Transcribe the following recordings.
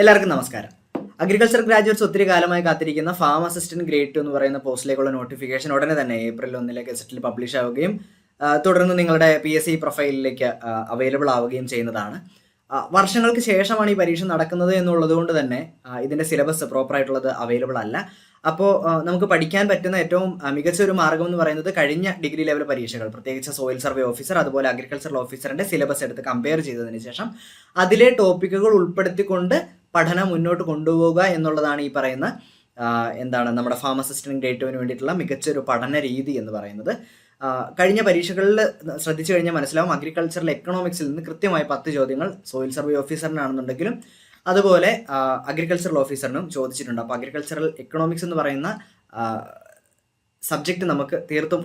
എല്ലാവർക്കും നമസ്കാരം. Agriculture graduates ഒത്തിരി കാലമായി കാത്തിരിക്കുന്ന ഫാം അസിസ്റ്റന്റ് ഗ്രേഡ് 2 എന്ന് പറയുന്ന പോസ്റ്റിലേക്കുള്ള നോട്ടിഫിക്കേഷൻ ഉടനെ തന്നെ ഏപ്രിൽ 1 ഗസറ്റിൽ പബ്ലിഷ് ആവുകയും തുടർന്ന് നിങ്ങളുടെ PSC പ്രൊഫൈലിലേക്ക് അവൈലബിൾ ആവുകയും ചെയ്യുന്നതാണ്. വർഷങ്ങൾക്ക് ശേഷമാണ് ഈ പരീക്ഷ നടക്കുന്നത് എന്നുള്ളത് കൊണ്ട് തന്നെ ഇതിന്റെ സിലബസ് പ്രോപ്പറായിട്ടുള്ളത് അവൈലബിൾ അല്ല. അപ്പോൾ നമുക്ക് പഠിക്കാൻ പറ്റുന്ന ഏറ്റവും മികച്ച ഒരു മാർഗം എന്ന് പറയുന്നത് കഴിഞ്ഞ ഡിഗ്രി ലെവൽ പരീക്ഷകൾ, പ്രത്യേകിച്ച് സോയിൽ സർവേ ഓഫീസർ അതുപോലെ അഗ്രികൾച്ചറൽ ഓഫീസറിന്റെ സിലബസ് എടുത്ത് കമ്പയർ ചെയ്തതിന് ശേഷം അതിലെ ടോപ്പിക്കുകൾ ഉൾപ്പെടുത്തിക്കൊണ്ട് പഠനം മുന്നോട്ട് കൊണ്ടുപോവുക എന്നുള്ളതാണ് ഈ പറയുന്ന നമ്മുടെ ഫാം അസിസ്റ്റന്റ് ഗ്രേഡ് 2 വേണ്ടിയിട്ടുള്ള മികച്ചൊരു പഠന രീതി എന്ന് പറയുന്നത്. കഴിഞ്ഞ പരീക്ഷകളിൽ ശ്രദ്ധിച്ചു കഴിഞ്ഞാൽ മനസ്സിലാവും, അഗ്രികൾച്ചറൽ എക്കണോമിക്സിൽ നിന്ന് കൃത്യമായി 10 ചോദ്യങ്ങൾ സോയിൽ സർവേ ഓഫീസറിനാണെന്നുണ്ടെങ്കിലും അതുപോലെ അഗ്രികൾച്ചറൽ ഓഫീസറിനും ചോദിച്ചിട്ടുണ്ട്. അപ്പോൾ അഗ്രികൾച്ചറൽ എക്കണോമിക്സ് എന്ന് പറയുന്ന സബ്ജക്റ്റ് നമുക്ക് തീർത്തും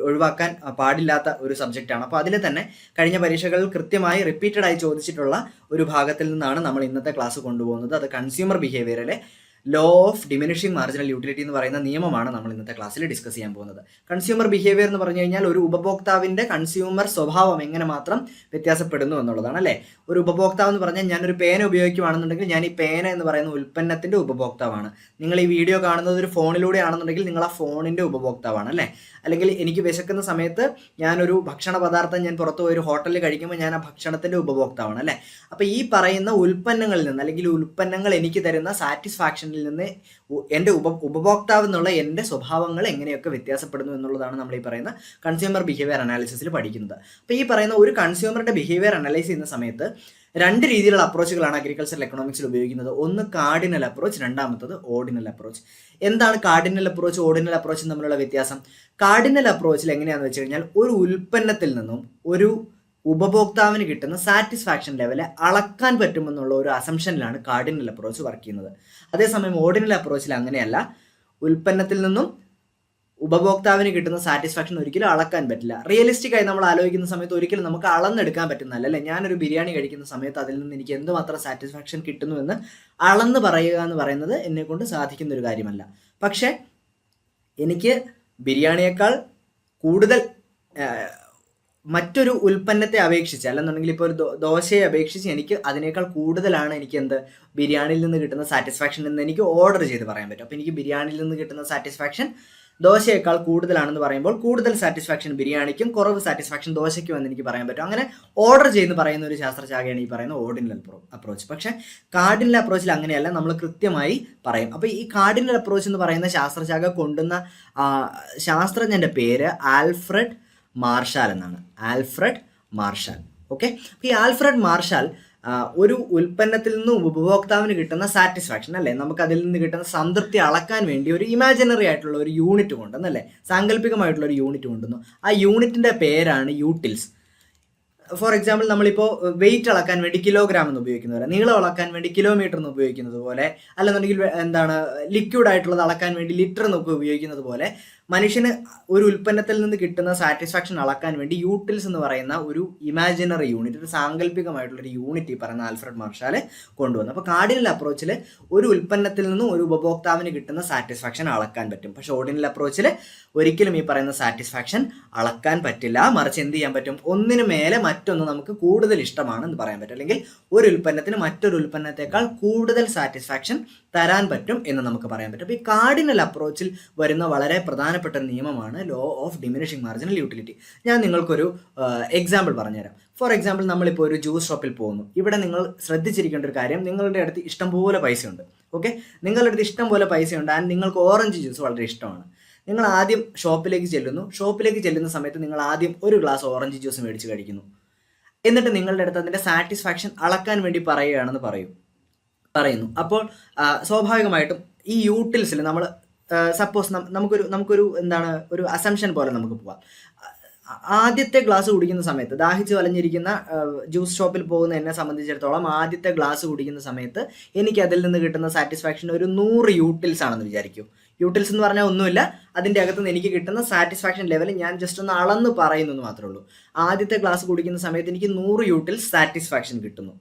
ഒഴിവാക്കാൻ പാടില്ലാത്ത ഒരു സബ്ജക്റ്റാണ്. അപ്പോൾ അതിൽ തന്നെ കഴിഞ്ഞ പരീക്ഷകളിൽ കൃത്യമായി റിപ്പീറ്റഡ് ആയി ചോദിച്ചിട്ടുള്ള ഒരു ഭാഗത്തിൽ നിന്നാണ് നമ്മൾ ഇന്നത്തെ ക്ലാസ് കൊണ്ടുപോകുന്നത്. അത് കൺസ്യൂമർ ബിഹേവിയറിലെ law of diminishing marginal utility എന്ന് പറയുന്ന നിയമമാണ് നമ്മൾ ഇന്നത്തെ ക്ലാസ്സിൽ ഡിസ്കസ് ചെയ്യാൻ പോകുന്നത്. കൺസ്യൂമർ ബിഹേവിയർ എന്ന് പറഞ്ഞു കഴിഞ്ഞാൽ ഒരു ഉപഭോക്താവിന്റെ കൺസ്യൂമർ സ്വഭാവം എങ്ങനെ മാത്രം വ്യത്യാസപ്പെടുന്നു എന്നുള്ളതാണ്, അല്ലേ? ഒരു ഉപഭോക്താവ് എന്ന് പറഞ്ഞാൽ ഞാനൊരു പേന ഉപയോഗിക്കുകയാണെന്നുണ്ടെങ്കിൽ ഞാൻ ഈ പേന എന്ന് പറയുന്ന ഉൽപ്പന്നത്തിന്റെ ഉപഭോക്താവാണ്. നിങ്ങൾ ഈ വീഡിയോ കാണുന്നത് ഒരു ഫോണിലൂടെ ആണെന്നുണ്ടെങ്കിൽ നിങ്ങൾ ആ ഫോണിന്റെ ഉപഭോക്താവാണ്, അല്ലേ? അല്ലെങ്കിൽ എനിക്ക് വിശക്കുന്ന സമയത്ത് ഞാനൊരു ഭക്ഷണ പദാർത്ഥം ഞാൻ പുറത്ത് പോയി ഒരു ഹോട്ടലിൽ കഴിക്കുമ്പോൾ ഞാൻ ആ ഭക്ഷണത്തിന്റെ ഉപഭോക്താവാണ്, അല്ലേ? അപ്പോൾ ഈ പറയുന്ന ഉൽപ്പന്നങ്ങളിൽ നിന്ന് അല്ലെങ്കിൽ ഉൽപ്പന്നങ്ങൾ എനിക്ക് തരുന്ന സാറ്റിസ്ഫാക്ഷനിൽ നിന്ന് എൻ്റെ ഉപഭോക്താവ് എന്നുള്ള എൻ്റെ സ്വഭാവങ്ങൾ എങ്ങനെയൊക്കെ വ്യത്യാസപ്പെടുന്നു എന്നുള്ളതാണ് നമ്മൾ ഈ പറയുന്ന കൺസ്യൂമർ ബിഹേവിയർ അനാലിസിസിൽ പഠിക്കുന്നത്. അപ്പോൾ ഈ പറയുന്ന ഒരു കൺസ്യൂമറുടെ ബിഹേവിയർ അനലൈസ് ചെയ്യുന്ന സമയത്ത് 2 രീതിയിലുള്ള അപ്രോച്ചുകളാണ് അഗ്രികൾച്ചറൽ എക്കണോമിക്സിൽ ഉപയോഗിക്കുന്നത്. ഒന്ന് കാർഡിനൽ അപ്രോച്ച്, രണ്ടാമത്തത് ഓർഡിനൽ അപ്രോച്ച്. എന്താണ് കാർഡിനൽ അപ്രോച്ച് ഓർഡിനൽ അപ്രോച്ചും തമ്മിലുള്ള വ്യത്യാസം? കാർഡിനൽ അപ്രോച്ചിൽ എങ്ങനെയാണെന്ന് വെച്ച് കഴിഞ്ഞാൽ ഒരു ഉൽപ്പന്നത്തിൽ നിന്നും ഒരു ഉപഭോക്താവിന് കിട്ടുന്ന സാറ്റിസ്ഫാക്ഷൻ ലെവല് അളക്കാൻ പറ്റുമെന്നുള്ള ഒരു അസംഷനിലാണ് കാർഡിനൽ അപ്രോച്ച് വർക്ക് ചെയ്യുന്നത്. അതേസമയം ഓർഡിനൽ അപ്രോച്ചിൽ അങ്ങനെയല്ല. ഉൽപ്പന്നത്തിൽ നിന്നും ഉപഭോക്താവിന് കിട്ടുന്ന സാറ്റിസ്ഫാക്ഷൻ ഒരിക്കലും അളക്കാൻ പറ്റില്ല. റിയലിസ്റ്റിക് ആയി നമ്മൾ ആലോചിക്കുന്ന സമയത്ത് ഒരിക്കലും നമുക്ക് അളന്നെടുക്കാൻ പറ്റുന്നതല്ല, അല്ലേ? ഞാനൊരു ബിരിയാണി കഴിക്കുന്ന സമയത്ത് അതിൽ നിന്ന് എനിക്ക് എന്തുമാത്രം സാറ്റിസ്ഫാക്ഷൻ കിട്ടുന്നു എന്ന് അളന്ന് പറയുക എന്ന് പറയുന്നത് എന്നെ കൊണ്ട് സാധിക്കുന്ന ഒരു കാര്യമല്ല. പക്ഷെ എനിക്ക് ബിരിയാണിയേക്കാൾ കൂടുതൽ മറ്റൊരു ഉൽപ്പന്നത്തെ അപേക്ഷിച്ച്, അല്ലെന്നുണ്ടെങ്കിൽ ഇപ്പോൾ ഒരു ദോശയെ അപേക്ഷിച്ച് എനിക്ക് അതിനേക്കാൾ കൂടുതലാണ് എനിക്ക് ബിരിയാണിയിൽ നിന്ന് കിട്ടുന്ന സാറ്റിസ്ഫാക്ഷൻ എന്ന് എനിക്ക് ഓർഡർ ചെയ്ത് പറയാൻ പറ്റും. അപ്പോൾ എനിക്ക് ബിരിയാണിയിൽ നിന്ന് കിട്ടുന്ന സാറ്റിസ്ഫാക്ഷൻ ദോശയേക്കാൾ കൂടുതലാണെന്ന് പറയുമ്പോൾ കൂടുതൽ സാറ്റിസ്ഫാക്ഷൻ ബിരിയാണിക്കും കുറവ് സാറ്റിസ്ഫാക്ഷൻ ദോശയ്ക്കും എന്ന് എനിക്ക് പറയാൻ പറ്റും. അങ്ങനെ ഓർഡർ ചെയ്ത് പറയുന്ന ഒരു ശാസ്ത്രശാഖയാണ് ഈ പറയുന്ന ഓർഡിനൽ അപ്രോച്ച്. പക്ഷേ കാർഡിനൽ അപ്രോച്ചിൽ അങ്ങനെയല്ല, നമ്മൾ കൃത്യമായി പറയും. അപ്പോൾ ഈ കാർഡിനൽ അപ്രോച്ച് എന്ന് പറയുന്ന ശാസ്ത്രശാഖ കൊണ്ടുവന്ന ശാസ്ത്രജ്ഞന്റെ പേര് ആൽഫ്രഡ് മാർഷാൽ എന്നാണ്. ആൽഫ്രഡ് മാർഷാൽ. ഓക്കെ. അപ്പോൾ ഈ ആൽഫ്രഡ് മാർഷാൽ ഒരു ഉൽപ്പന്നത്തിൽ നിന്ന് ഉപഭോക്താവിന് കിട്ടുന്ന സാറ്റിസ്ഫാക്ഷൻ, അല്ലേ, നമുക്ക് അതിൽ നിന്ന് കിട്ടുന്ന സംതൃപ്തി അളക്കാൻ വേണ്ടി ഒരു ഇമാജിനറി ആയിട്ടുള്ള ഒരു യൂണിറ്റ് കൊണ്ടുവന്നല്ലേ, സാങ്കല്പികമായിട്ടുള്ള ഒരു യൂണിറ്റ് കൊണ്ടുവന്നു. ആ യൂണിറ്റിന്റെ പേരാണ് യൂട്ടിൽസ്. ഫോർ എക്സാമ്പിൾ, നമ്മളിപ്പോൾ വെയിറ്റ് അളക്കാൻ വേണ്ടി കിലോഗ്രാം എന്ന് ഉപയോഗിക്കുന്നത് പോലെ, നീളം അളക്കാൻ വേണ്ടി കിലോമീറ്റർ എന്ന് ഉപയോഗിക്കുന്നത് പോലെ, അല്ലെന്നുണ്ടെങ്കിൽ ലിക്വിഡ് ആയിട്ടുള്ളത് അളക്കാൻ വേണ്ടി ലിറ്റർ എന്നൊക്കെ ഉപയോഗിക്കുന്നത് പോലെ മനുഷ്യന് ഒരു ഉൽപ്പന്നത്തിൽ നിന്ന് കിട്ടുന്ന സാറ്റിസ്ഫാക്ഷൻ അളക്കാൻ വേണ്ടി യൂട്ടിൽസ് എന്ന് പറയുന്ന ഒരു ഇമാജിനറി യൂണിറ്റ്, ഒരു സാങ്കല്പികമായിട്ടുള്ളൊരു യൂണിറ്റ് ഈ പറയുന്ന ആൽഫ്രഡ് മാർഷാൽ കൊണ്ടുവന്നു. അപ്പോൾ കാർഡിനൽ അപ്രോച്ചിൽ ഒരു ഉൽപ്പന്നത്തിൽ നിന്നും ഒരു ഉപഭോക്താവിന് കിട്ടുന്ന സാറ്റിസ്ഫാക്ഷൻ അളക്കാൻ പറ്റും. പക്ഷേ ഓർഡിനൽ അപ്രോച്ചിൽ ഒരിക്കലും ഈ പറയുന്ന സാറ്റിസ്ഫാക്ഷൻ അളക്കാൻ പറ്റില്ല. മറിച്ച് എന്ത് ചെയ്യാൻ പറ്റും? ഒന്നിനു മേലെ മറ്റൊന്ന് നമുക്ക് കൂടുതൽ ഇഷ്ടമാണെന്ന് പറയാൻ പറ്റും, അല്ലെങ്കിൽ ഒരു ഉൽപ്പന്നത്തിന് മറ്റൊരു ഉൽപ്പന്നത്തെക്കാൾ കൂടുതൽ സാറ്റിസ്ഫാക്ഷൻ തരാൻ പറ്റും എന്ന് നമുക്ക് പറയാൻ പറ്റും. അപ്പോൾ ഈ കാർഡിനൽ അപ്രോച്ചിൽ വരുന്ന വളരെ പ്രധാനപ്പെട്ട നിയമമാണ് law of diminishing marginal utility. ഞാൻ നിങ്ങൾക്കൊരു എക്സാമ്പിൾ പറഞ്ഞുതരാം. ഫോർ എക്സാമ്പിൾ, നമ്മളിപ്പോൾ ഒരു ജ്യൂസ് ഷോപ്പിൽ പോകുന്നു. ഇവിടെ നിങ്ങൾ ശ്രദ്ധിച്ചിരിക്കേണ്ട ഒരു കാര്യം, നിങ്ങളുടെ അടുത്ത് ഇഷ്ടംപോലെ പൈസയുണ്ട്. ഓക്കെ, നിങ്ങളുടെ അടുത്ത് ഇഷ്ടംപോലെ പൈസയുണ്ട് ആൻഡ് നിങ്ങൾക്ക് ഓറഞ്ച് ജ്യൂസ് വളരെ ഇഷ്ടമാണ്. നിങ്ങൾ ആദ്യം ഷോപ്പിലേക്ക് ചെല്ലുന്ന സമയത്ത് നിങ്ങൾ ആദ്യം ഒരു ഗ്ലാസ് ഓറഞ്ച് ജ്യൂസ് മേടിച്ച് കഴിക്കുന്നു. എന്നിട്ട് നിങ്ങളുടെ അടുത്ത് അതിൻ്റെ സാറ്റിസ്ഫാക്ഷൻ അളക്കാൻ വേണ്ടി പറയുകയാണെന്ന് പറയുന്നു. അപ്പോൾ സ്വാഭാവികമായിട്ടും ഈ യൂട്ടിൽസിൽ നമ്മൾ സപ്പോസ് നമുക്കൊരു ഒരു അസംഷൻ പോലെ നമുക്ക് പോവാം. ആദ്യത്തെ ഗ്ലാസ് കുടിക്കുന്ന സമയത്ത്, ദാഹിച്ച് വലഞ്ഞിരിക്കുന്ന ജ്യൂസ് ഷോപ്പിൽ പോകുന്ന എന്നെ സംബന്ധിച്ചിടത്തോളം ആദ്യത്തെ ഗ്ലാസ് കുടിക്കുന്ന സമയത്ത് എനിക്ക് അതിൽ നിന്ന് കിട്ടുന്ന സാറ്റിസ്ഫാക്ഷൻ ഒരു 100 യൂട്ടിൽസ് ആണെന്ന് വിചാരിക്കും. യൂട്ടിൽസ് എന്ന് പറഞ്ഞാൽ ഒന്നുമില്ല, അതിൻ്റെ അകത്തുനിന്ന് എനിക്ക് കിട്ടുന്ന സാറ്റിസ്ഫാക്ഷൻ ലെവൽ ഞാൻ ജസ്റ്റ് ഒന്ന് അളന്ന് പറയുന്നു എന്ന് മാത്രമേ ഉള്ളൂ. ആദ്യത്തെ ഗ്ലാസ് കുടിക്കുന്ന സമയത്ത് എനിക്ക് 100 യൂട്ടിൽസ് സാറ്റിസ്ഫാക്ഷൻ കിട്ടുന്നു.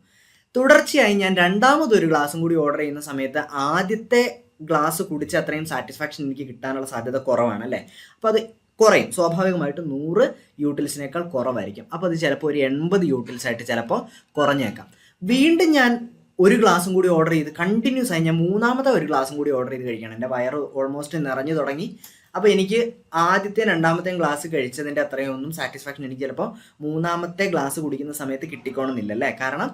തുടർച്ചയായി ഞാൻ രണ്ടാമതൊരു ഗ്ലാസും കൂടി ഓർഡർ ചെയ്യുന്ന സമയത്ത് ആദ്യത്തെ ഗ്ലാസ് കുടിച്ച് അത്രയും സാറ്റിസ്ഫാക്ഷൻ എനിക്ക് കിട്ടാനുള്ള സാധ്യത കുറവാണ്, അല്ലേ? അപ്പോൾ അത് കുറയും. സ്വാഭാവികമായിട്ടും 100 യൂട്ടിൽസിനേക്കാൾ കുറവായിരിക്കും. അപ്പോൾ അത് ചിലപ്പോൾ ഒരു 80 യൂട്ടിൽസ് ആയിട്ട് ചിലപ്പോൾ കുറഞ്ഞേക്കാം. വീണ്ടും ഞാൻ ഒരു ഗ്ലാസും കൂടി ഓർഡർ ചെയ്ത് കണ്ടിന്യൂസ് ആയി ഞാൻ മൂന്നാമത്തെ ഒരു ഗ്ലാസും കൂടി ഓർഡർ ചെയ്ത് കഴിക്കണം. എൻ്റെ വയറ് ഓൾമോസ്റ്റ് നിറഞ്ഞു തുടങ്ങി. അപ്പോൾ എനിക്ക് ആദ്യത്തെ രണ്ടാമത്തെയും ഗ്ലാസ് കഴിച്ചതിൻ്റെ അത്രയും ഒന്നും സാറ്റിസ്ഫാക്ഷൻ എനിക്ക് ചിലപ്പോൾ മൂന്നാമത്തെ ഗ്ലാസ് കുടിക്കുന്ന സമയത്ത് കിട്ടിക്കോണമെന്നില്ല അല്ലേ. കാരണം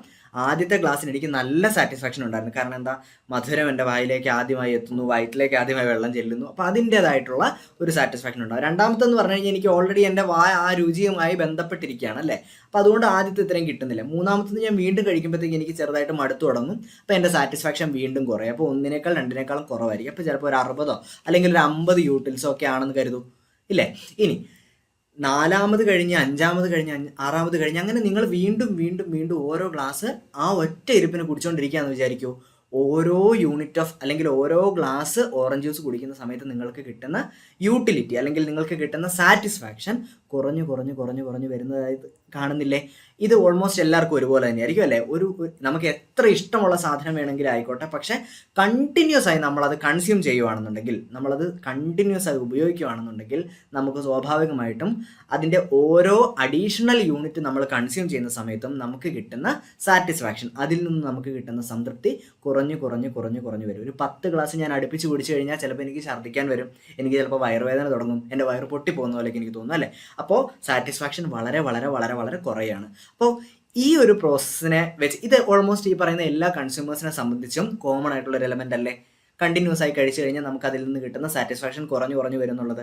ആദ്യത്തെ ഗ്ലാസ്സിന് എനിക്ക് നല്ല സാറ്റിസ്ഫാക്ഷൻ ഉണ്ടായിരുന്നു. കാരണം എന്താ, മധുരം എൻ്റെ വായിലേക്ക് ആദ്യമായി എത്തുന്നു, വയറ്റിലേക്ക് ആദ്യമായി വെള്ളം ചെല്ലുന്നു. അപ്പോൾ അതിൻ്റേതായിട്ടുള്ള ഒരു സാറ്റിസ്ഫാക്ഷൻ ഉണ്ടാകും. രണ്ടാമത്തെന്ന് പറഞ്ഞു കഴിഞ്ഞാൽ എനിക്ക് ഓൾറെഡി എൻ്റെ വായ ആ രുചിയുമായി ബന്ധപ്പെട്ടിരിക്കുകയാണ് അല്ലേ. അപ്പോൾ അതുകൊണ്ട് ആദ്യത്തെ ഇത്രയും കിട്ടുന്നില്ല. മൂന്നാമത്തത് ഞാൻ വീണ്ടും കഴിക്കുമ്പോഴത്തേക്ക് എനിക്ക് ചെറുതായിട്ട് മടുത്തു തുടങ്ങും. അപ്പോൾ എൻ്റെ സാറ്റിസ്ഫാക്ഷൻ വീണ്ടും കുറയും. അപ്പോൾ ഒന്നിനേക്കാൾ രണ്ടിനേക്കാളും കുറവായിരിക്കും. അപ്പോൾ ചിലപ്പോൾ ഒരു 60 അല്ലെങ്കിൽ ഒരു 50 യൂട്ടിൽസോ ഒക്കെ ആണെന്ന് കരുതൂ ഇല്ലേ. ഇനി നാലാമത് കഴിഞ്ഞ് അഞ്ചാമത് കഴിഞ്ഞ് ആറാമത് കഴിഞ്ഞ് അങ്ങനെ നിങ്ങൾ വീണ്ടും വീണ്ടും വീണ്ടും ഓരോ ഗ്ലാസ് ആ ഒറ്റ ഇരിപ്പിന് കുടിച്ചുകൊണ്ടിരിക്കുകയെന്ന് വിചാരിക്കൂ. ഓരോ യൂണിറ്റ് ഓഫ് അല്ലെങ്കിൽ ഓരോ ഗ്ലാസ് ഓറഞ്ച് ജ്യൂസ് കുടിക്കുന്ന സമയത്ത് നിങ്ങൾക്ക് കിട്ടുന്ന യൂട്ടിലിറ്റി അല്ലെങ്കിൽ നിങ്ങൾക്ക് കിട്ടുന്ന സാറ്റിസ്ഫാക്ഷൻ കുറഞ്ഞു കുറഞ്ഞു കുറഞ്ഞു കുറഞ്ഞു വരുന്നതായി കാണുന്നില്ലേ. ഇത് ഓൾമോസ്റ്റ് എല്ലാവർക്കും ഒരുപോലെ തന്നെയായിരിക്കും അല്ലേ. നമുക്ക് എത്ര ഇഷ്ടമുള്ള സാധനം വേണമെങ്കിലും ആയിക്കോട്ടെ, പക്ഷെ കണ്ടിന്യൂസ് ആയി നമ്മളത് കൺസ്യൂം ചെയ്യുവാണെന്നുണ്ടെങ്കിൽ, നമ്മളത് കണ്ടിന്യൂസ് ആയി ഉപയോഗിക്കുകയാണെന്നുണ്ടെങ്കിൽ നമുക്ക് സ്വാഭാവികമായിട്ടും അതിൻ്റെ ഓരോ അഡീഷണൽ യൂണിറ്റ് നമ്മൾ കൺസ്യൂം ചെയ്യുന്ന സമയത്തും നമുക്ക് കിട്ടുന്ന സാറ്റിസ്ഫാക്ഷൻ, അതിൽ നിന്ന് നമുക്ക് കിട്ടുന്ന സംതൃപ്തി കുറഞ്ഞു കുറഞ്ഞു കുറഞ്ഞു കുറഞ്ഞു വരും. ഒരു 10 ഗ്ലാസ് ഞാൻ അടുപ്പിച്ച് കുടിച്ചു കഴിഞ്ഞാൽ ചിലപ്പോൾ എനിക്ക് ഛർദ്ദിക്കാൻ വരും, എനിക്ക് ചിലപ്പോൾ വയറുവേദന തുടങ്ങും, എൻ്റെ വയറ് പൊട്ടിപ്പോകുന്ന പോലെയൊക്കെ എനിക്ക് തോന്നും അല്ലേ. അപ്പോൾ സാറ്റിസ്ഫാക്ഷൻ വളരെ വളരെ വളരെ വളരെ കുറയാണ്. അപ്പോൾ ഈ ഒരു പ്രോസസ്സിനെ വെച്ച് ഇത് ഓൾമോസ്റ്റ് ഈ പറയുന്ന എല്ലാ കൺസ്യൂമേഴ്സിനെ സംബന്ധിച്ചും കോമൺ ആയിട്ടുള്ള ഒരു എലമെൻ്റ് അല്ലേ. കണ്ടിന്യൂസ് ആയി കഴിച്ചു കഴിഞ്ഞാൽ നമുക്ക് അതിൽ നിന്ന് കിട്ടുന്ന സാറ്റിസ്ഫാക്ഷൻ കുറഞ്ഞു കുറഞ്ഞു വരുന്നുള്ളത്.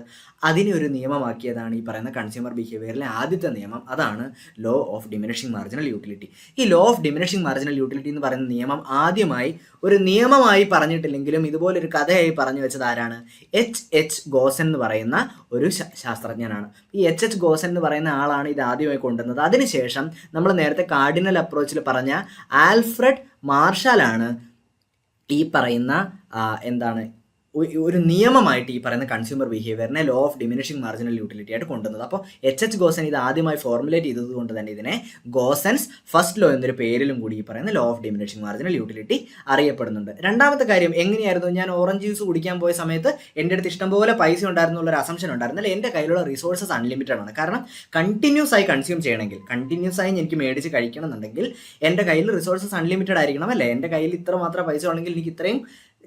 അതിനെ ഒരു നിയമമാക്കിയതാണ് ഈ പറയുന്ന കൺസ്യൂമർ ബിഹേവിയറിലെ ആദ്യത്തെ നിയമം. അതാണ് law of diminishing marginal utility. ഈ law of diminishing marginal utility എന്ന് പറയുന്ന നിയമം ആദ്യമായി ഒരു നിയമമായി പറഞ്ഞിട്ടില്ലെങ്കിലും ഇതുപോലൊരു കഥയായി പറഞ്ഞു വെച്ചത് ആരാണ്? H.H. ഗോസൻ എന്ന് പറയുന്ന ഒരു ശാസ്ത്രജ്ഞനാണ്. ഈ H.H. ഗോസൻ എന്ന് പറയുന്ന ആളാണ് ഇത് ആദ്യമായി കൊണ്ടുവന്നത്. അതിനുശേഷം നമ്മൾ നേരത്തെ കാർഡിനൽ അപ്രോച്ചിൽ പറഞ്ഞ ആൽഫ്രഡ് മാർഷലാണ് ഈ പറയുന്ന ഒരു നിയമമായിട്ട് ഈ പറയുന്ന കൺസ്യൂമർ ബിഹേവിയറിനെ law of diminishing marginal utility ആയിട്ട് കൊണ്ടുവന്നത്. അപ്പോൾ H.H. ഗോസൻ ഇത് ആദ്യമായി ഫോർമുലേറ്റ് ചെയ്തത് കൊണ്ട് തന്നെ ഇതിനെ ഗോസൻസ് ഫസ്റ്റ് ലോ എന്നൊരു പേരിലും കൂടി ഈ പറയുന്ന law of diminishing marginal utility അറിയപ്പെടുന്നുണ്ട്. രണ്ടാമത്തെ കാര്യം എങ്ങനെയായിരുന്നു? ഞാൻ ഓറഞ്ച് ജ്യൂസ് കുടിക്കാൻ പോയ സമയത്ത് എൻ്റെ അടുത്ത് ഇഷ്ടംപോലെ പൈസ ഉണ്ടായിരുന്നു എന്നുള്ളൊരു അസംഷൻ ഉണ്ടായിരുന്നു. അല്ലെ, എൻ്റെ കയ്യിലുള്ള റിസോഴ്സസ് അൺലിമിറ്റഡ് ആണ്. കാരണം കണ്ടിന്യൂസ് ആയി കൺസ്യൂം ചെയ്യണമെങ്കിൽ, കണ്ടിന്യൂസ് ആയി എനിക്ക് മേടിച്ച് കഴിക്കണം എന്നുണ്ടെങ്കിൽ എൻ്റെ കയ്യിൽ റിസോഴ്സസ് അൺലിമിറ്റഡ് ആയിരിക്കണം അല്ലേ. എൻ്റെ കയ്യിൽ ഇത്ര മാത്രം പൈസ ഉണ്ടെങ്കിൽ എനിക്ക് ഇത്രയും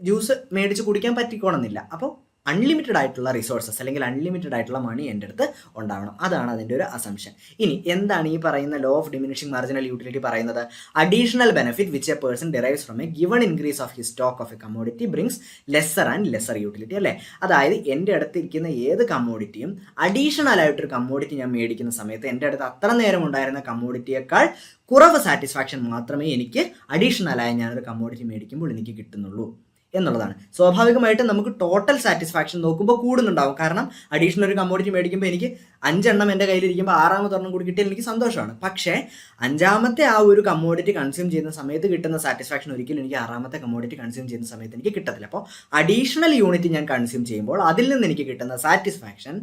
ജ്യൂസ് മേടിച്ച് കുടിക്കാൻ പറ്റിക്കോണമെന്നില്ല. അപ്പോൾ അൺലിമിറ്റഡ് ആയിട്ടുള്ള റിസോഴ്സസ് അല്ലെങ്കിൽ അൺലിമിറ്റഡ് ആയിട്ടുള്ള മണി എൻ്റെ അടുത്ത് ഉണ്ടാവണം. അതാണ് അതിൻ്റെ ഒരു അസംഷൻ. ഇനി എന്താണ് ഈ പറയുന്ന law of diminishing marginal utility പറയുന്നത്? Additional benefit which a person derives from a given increase of his stock of a commodity brings lesser and lesser utility അല്ലേ. അതായത് എൻ്റെ അടുത്തിരിക്കുന്ന ഏത് കമ്മോഡിറ്റിയും അഡീഷണൽ ആയിട്ടൊരു കമ്മോഡിറ്റി ഞാൻ മേടിക്കുന്ന സമയത്ത് എൻ്റെ അടുത്ത് അത്ര നേരം ഉണ്ടായിരുന്ന കമ്മോഡിറ്റിയേക്കാൾ കുറവ് സാറ്റിസ്ഫാക്ഷൻ മാത്രമേ എനിക്ക് അഡീഷണലായി ഞാനൊരു കമ്മോഡിറ്റി മേടിക്കുമ്പോൾ എനിക്ക് കിട്ടുന്നുള്ളൂ എന്നുള്ളതാണ്. സ്വാഭാവികമായിട്ടും നമുക്ക് ടോട്ടൽ സാറ്റിസ്ഫാക്ഷൻ നോക്കുമ്പോൾ കൂടുന്നുണ്ടാവും. കാരണം അഡീഷണൽ ഒരു കമ്മോഡിറ്റി മേടിക്കുമ്പോൾ എനിക്ക് 5 എണ്ണം എൻ്റെ കയ്യിലിരിക്കുമ്പോൾ 6ാമത്തെ ഒരെണ്ണം കൂടി കിട്ടിയാൽ എനിക്ക് സന്തോഷമാണ്. പക്ഷേ 5ാമത്തെ ആ ഒരു കമ്മോഡിറ്റി കൺസ്യൂം ചെയ്യുന്ന സമയത്ത് കിട്ടുന്ന സാറ്റിസ്ഫാക്ഷൻ ഒരിക്കലും എനിക്ക് 6ാമത്തെ കമ്മോഡിറ്റി കൺസ്യൂം ചെയ്യുന്ന സമയത്ത് എനിക്ക് കിട്ടത്തില്ല. അപ്പോൾ അഡീഷണൽ യൂണിറ്റ് ഞാൻ കൺസ്യൂം ചെയ്യുമ്പോൾ അതിൽ നിന്ന് എനിക്ക് കിട്ടുന്ന സാറ്റിസ്ഫാക്ഷൻ